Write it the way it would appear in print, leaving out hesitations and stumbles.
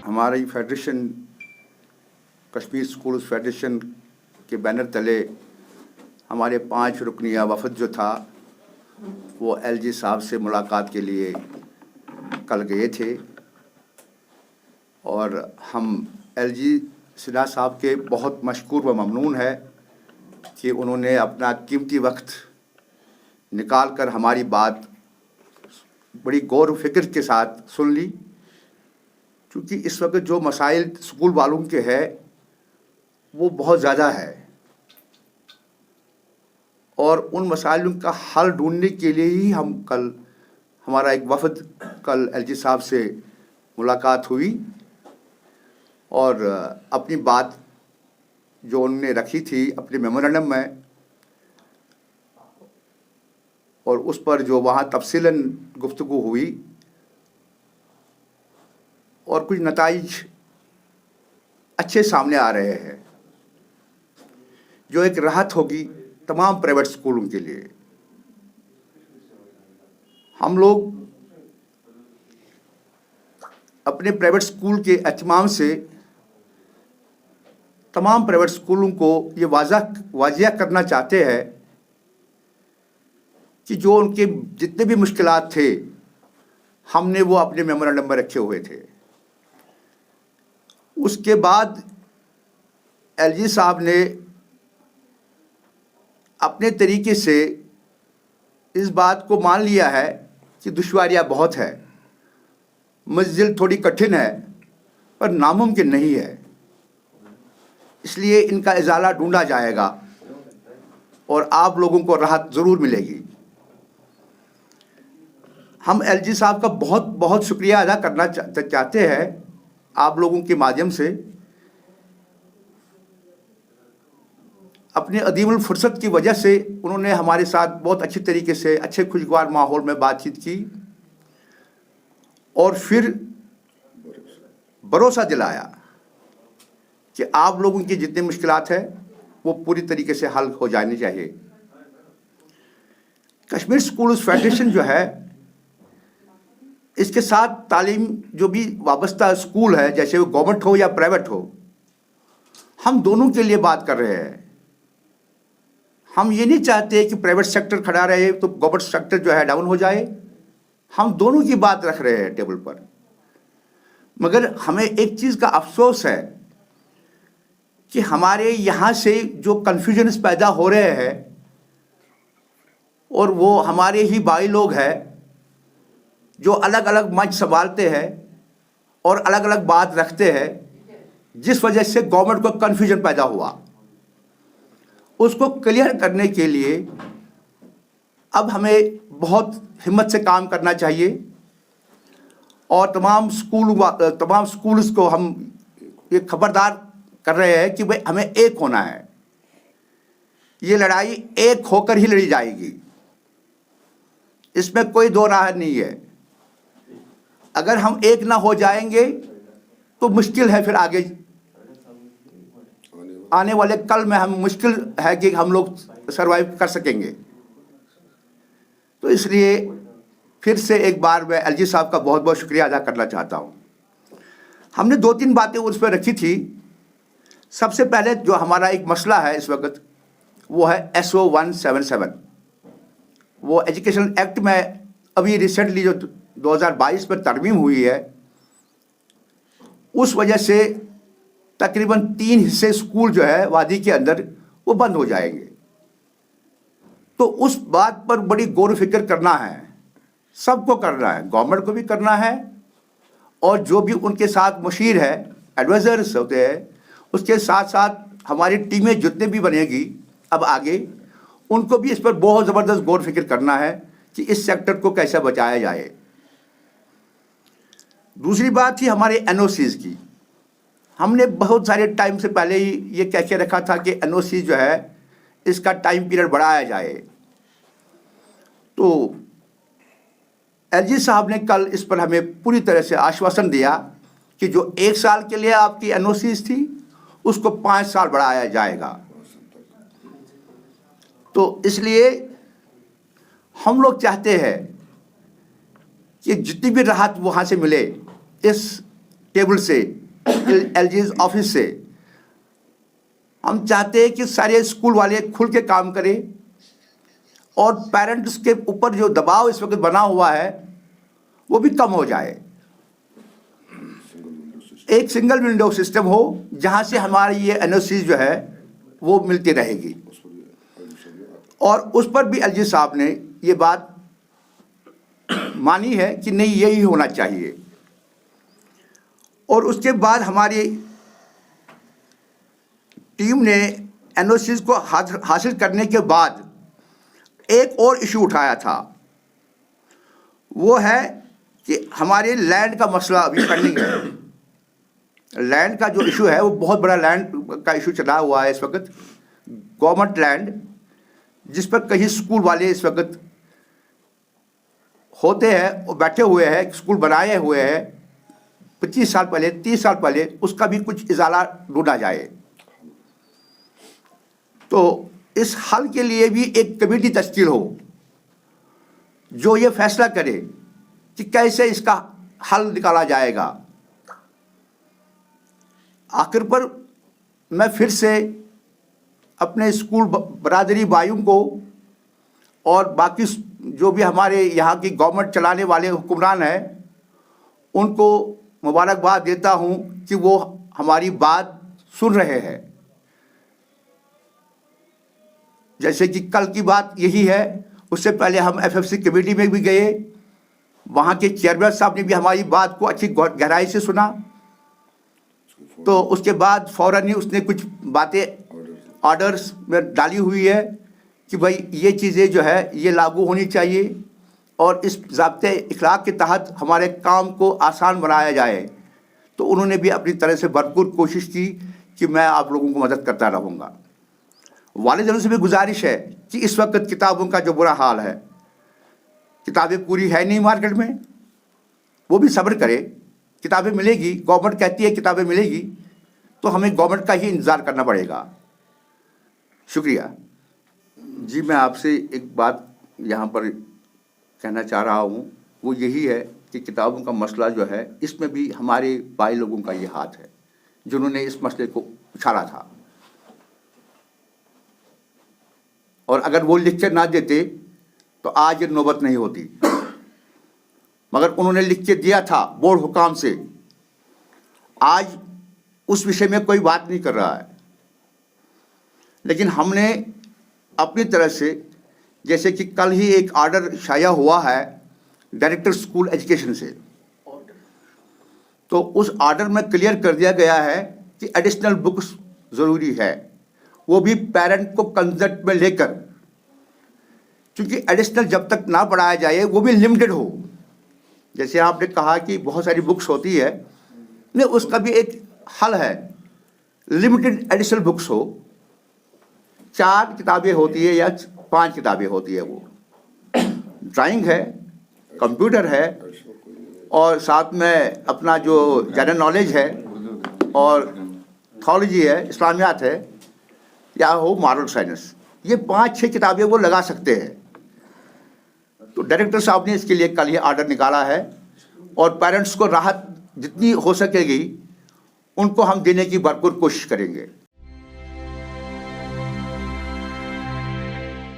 हमारी federation, Kashmir school federation के banner तले हमारे 5 रुकनिया वफद जो था वो एलजी साहब से मुलाकात के लिए कल गए थे और हम एलजी सिन्हा साहब के बहुत मशकूर व ममनून है कि उन्होंने अपना कीमती वक्त निकाल कर हमारी बात बड़ी गौर फिक्र के साथ सुन ली, क्योंकि इस वक्त जो मसाइल स्कूल वालों के हैं वो बहुत ज़्यादा है और उन मसाइलों का हल ढूंढने के लिए ही हमारा एक वफद कल एलजी साहब से मुलाकात हुई और अपनी बात जो उन्होंने रखी थी अपने मेमोरेंडम में और उस पर जो वहाँ तफसीलन गुफ्तगू हुई और कुछ नताइज अच्छे सामने आ रहे हैं जो एक राहत होगी तमाम प्राइवेट स्कूलों के लिए। हम लोग अपने प्राइवेट स्कूल के एहतमाम से तमाम प्राइवेट स्कूलों को ये वाज़िया करना चाहते हैं कि जो उनके जितने भी मुश्किलात थे हमने वो अपने मेमोरेंडम में रखे हुए थे। उसके बाद एलजी साहब ने अपने तरीके से इस बात को मान लिया है कि दुश्वारियाँ बहुत है, मंजिल थोड़ी कठिन है पर नामुमकिन नहीं है, इसलिए इनका इजाला ढूंढा जाएगा और आप लोगों को राहत ज़रूर मिलेगी। हम एलजी साहब का बहुत बहुत शुक्रिया अदा करना चाहते हैं आप लोगों के माध्यम से। अपने अदीमुल फुर्सत की वजह से उन्होंने हमारे साथ बहुत अच्छी तरीके से अच्छे खुशगवार माहौल में बातचीत की और फिर भरोसा दिलाया कि आप लोगों की जितनी मुश्किलात है वो पूरी तरीके से हल हो जानी चाहिए। कश्मीर स्कूल फेडरेशन जो है इसके साथ तालीम जो भी वाबस्ता स्कूल है, जैसे वो गवर्नमेंट हो या प्राइवेट हो, हम दोनों के लिए बात कर रहे हैं। हम ये नहीं चाहते कि प्राइवेट सेक्टर खड़ा रहे तो गवर्नमेंट सेक्टर जो है डाउन हो जाए। हम दोनों की बात रख रहे हैं टेबल पर। मगर हमें एक चीज़ का अफसोस है कि हमारे यहाँ से जो कन्फ्यूजन्स पैदा हो रहे हैं और वो हमारे ही भाई लोग हैं जो अलग अलग मंच संभालते हैं और अलग अलग बात रखते हैं, जिस वजह से गवर्नमेंट को कन्फ्यूजन पैदा हुआ। उसको क्लियर करने के लिए अब हमें बहुत हिम्मत से काम करना चाहिए और तमाम स्कूल्स को हम ये खबरदार कर रहे हैं कि भाई हमें एक होना है। ये लड़ाई एक होकर ही लड़ी जाएगी, इसमें कोई दो राह नहीं है। अगर हम एक ना हो जाएंगे तो मुश्किल है, फिर आगे आने वाले कल में हम मुश्किल है कि हम लोग सरवाइव कर सकेंगे। तो इसलिए फिर से एक बार मैं एलजी साहब का बहुत बहुत शुक्रिया अदा करना चाहता हूँ। हमने 2-3 बातें उस पर रखी थी। सबसे पहले जो हमारा एक मसला है इस वक्त वो है SO 177। वो एजुकेशन एक्ट में अभी रिसेंटली जो 2022 में तरमीम हुई है, उस वजह से तकरीबन 3 हिस्से स्कूल जो है वादी के अंदर वो बंद हो जाएंगे। तो उस बात पर बड़ी गौर फिक्र करना है, सबको करना है, गवर्नमेंट को भी करना है और जो भी उनके साथ मुशीर है, एडवाइजर्स होते हैं, उसके साथ साथ हमारी टीमें जितने भी बनेगी अब आगे, उनको भी इस पर बहुत ज़बरदस्त गौर फिक्र करना है कि इस सेक्टर को कैसे बचाया जाए। दूसरी बात थी हमारे NOCs की। हमने बहुत सारे टाइम से पहले ही ये कह के रखा था कि NOC जो है इसका टाइम पीरियड बढ़ाया जाए। तो एलजी साहब ने कल इस पर हमें पूरी तरह से आश्वासन दिया कि जो 1 साल के लिए आपकी NOCs थी उसको 5 साल बढ़ाया जाएगा। तो इसलिए हम लोग चाहते हैं कि जितनी भी राहत वहाँ से मिले इस टेबल से, एलजीएस ऑफिस से हम चाहते हैं कि सारे स्कूल वाले खुल के काम करें और पेरेंट्स के ऊपर जो दबाव इस वक्त बना हुआ है वो भी कम हो जाए। एक सिंगल विंडो सिस्टम हो जहां से हमारी ये एनओसी जो है वो मिलती रहेगी। और उस पर भी एलजी साहब ने ये बात मानी है कि नहीं, यही होना चाहिए। और उसके बाद हमारी टीम ने एनओसी को हासिल करने के बाद एक और इशू उठाया था, वो है कि हमारे लैंड का मसला अभी पेंडिंग है। लैंड का जो इशू है वो बहुत बड़ा लैंड का इशू चला हुआ है इस वक्त, गवर्नमेंट लैंड, जिस पर कई स्कूल वाले इस वक्त होते हैं और बैठे हुए हैं, स्कूल बनाए हुए हैं 25 साल पहले 30 साल पहले, उसका भी कुछ इजाला ढूंढा जाए। तो इस हल के लिए भी एक कमेटी तश्कील हो जो ये फैसला करे कि कैसे इसका हल निकाला जाएगा। आखिर पर मैं फिर से अपने स्कूल बरादरी भाइयों को और बाकी जो भी हमारे यहाँ की गवर्नमेंट चलाने वाले हुक्मरान हैं उनको मुबारकबाद देता हूँ कि वो हमारी बात सुन रहे हैं। जैसे कि कल की बात यही है, उससे पहले हम एफएफसी कमेटी में भी गए, वहाँ के चेयरमैन साहब ने भी हमारी बात को अच्छी गहराई से सुना। तो उसके बाद फौरन ही उसने कुछ बातें ऑर्डर्स में डाली हुई है कि भाई ये चीज़ें जो है ये लागू होनी चाहिए और इस ज़ाब्ते इखलाक के तहत हमारे काम को आसान बनाया जाए। तो उन्होंने भी अपनी तरह से भरपूर कोशिश की कि मैं आप लोगों को मदद करता रहूँगा। वालिदैन से भी गुजारिश है कि इस वक्त किताबों का जो बुरा हाल है, किताबें पूरी है नहीं मार्केट में, वो भी सब्र करे, किताबें मिलेगी। गवर्नमेंट कहती है किताबें मिलेगी, तो हमें गवर्नमेंट का ही इंतज़ार करना पड़ेगा। शुक्रिया जी। मैं आपसे एक बात यहाँ पर कहना चाह रहा हूँ, वो यही है कि किताबों का मसला जो है इसमें भी हमारे भाई लोगों का ये हाथ है जिन्होंने इस मसले को उछाला था। और अगर वो लिख के ना देते तो आज ये नौबत नहीं होती, मगर उन्होंने लिख के दिया था बोर्ड हुकाम से। आज उस विषय में कोई बात नहीं कर रहा है, लेकिन हमने अपनी तरह से, जैसे कि कल ही एक ऑर्डर शाया हुआ है डायरेक्टर स्कूल एजुकेशन से, तो उस ऑर्डर में क्लियर कर दिया गया है कि एडिशनल बुक्स ज़रूरी है, वो भी पेरेंट को कंसेंट में लेकर, क्योंकि एडिशनल जब तक ना पढ़ाया जाए वो भी लिमिटेड हो। जैसे आपने कहा कि बहुत सारी बुक्स होती है, नहीं, उसका भी एक हल है, लिमिटेड एडिशनल बुक्स हो, 4 किताबें होती है या 5 किताबें होती है, वो ड्राइंग है, कंप्यूटर है और साथ में अपना जो जनरल नॉलेज है और थॉलॉजी है, इस्लामियात है या हो मॉरल साइंस, ये 5-6 किताबें वो लगा सकते हैं। तो डायरेक्टर साहब ने इसके लिए कल ये ऑर्डर निकाला है और पेरेंट्स को राहत जितनी हो सकेगी उनको हम देने की भरपूर कोशिश करेंगे।